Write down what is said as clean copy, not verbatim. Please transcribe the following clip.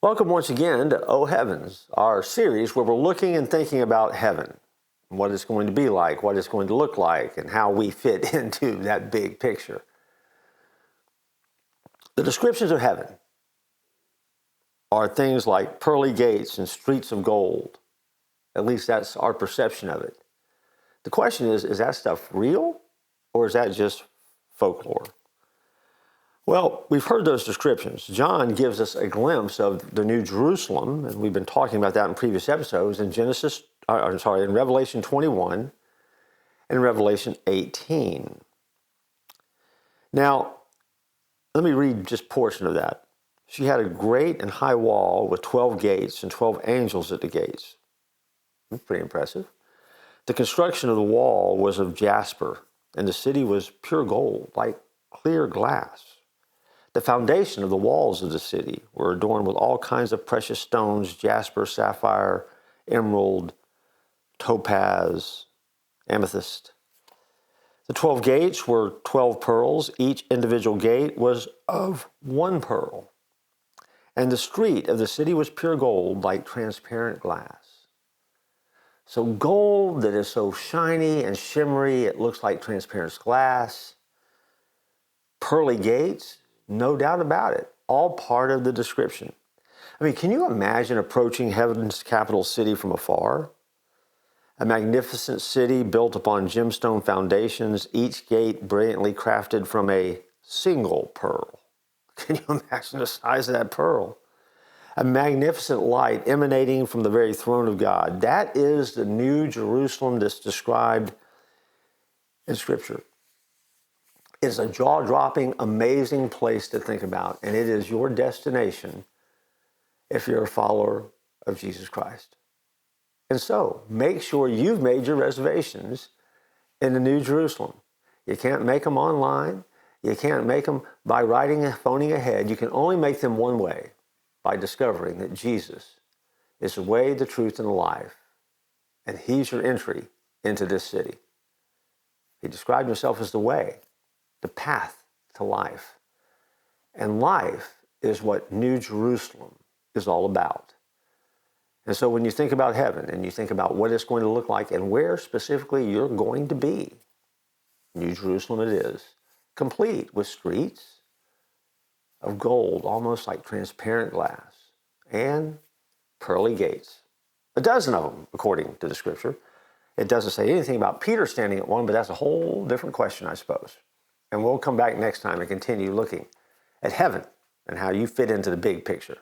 Welcome once again to Oh Heavens, our series where we're looking and thinking about heaven, what it's going to be like, what it's going to look like, and how we fit into that big picture. The descriptions of heaven are things like pearly gates and streets of gold. At least that's our perception of it. The question is that stuff real or is that just folklore? Well, we've heard those descriptions. John gives us a glimpse of the New Jerusalem, and we've been talking about that in previous episodes in in Revelation 21 and Revelation 18. Now, let me read just a portion of that. She had a great and high wall with 12 gates and 12 angels at the gates. That's pretty impressive. The construction of the wall was of jasper, and the city was pure gold, like clear glass. The foundation of the walls of the city were adorned with all kinds of precious stones, jasper, sapphire, emerald, topaz, amethyst. The 12 gates were 12 pearls. Each individual gate was of one pearl. And the street of the city was pure gold, like transparent glass. So gold that is so shiny and shimmery, it looks like transparent glass. Pearly gates, no doubt about it, all part of the description. I mean, can you imagine approaching heaven's capital city from afar? A magnificent city built upon gemstone foundations, each gate brilliantly crafted from a single pearl. Can you imagine the size of that pearl? A magnificent light emanating from the very throne of God. That is the New Jerusalem that's described in Scripture. It's a jaw-dropping, amazing place to think about, and it is your destination if you're a follower of Jesus Christ. And so, make sure you've made your reservations in the New Jerusalem. You can't make them online. You can't make them by phoning ahead. You can only make them one way, by discovering that Jesus is the way, the truth, and the life, and He's your entry into this city. He described Himself as the way, the path to life. And life is what New Jerusalem is all about. And so when you think about heaven and you think about what it's going to look like and where specifically you're going to be, New Jerusalem it is, complete with streets of gold, almost like transparent glass, and pearly gates. A dozen of them, according to the Scripture. It doesn't say anything about Peter standing at one, but that's a whole different question, I suppose. And we'll come back next time and continue looking at heaven and how you fit into the big picture.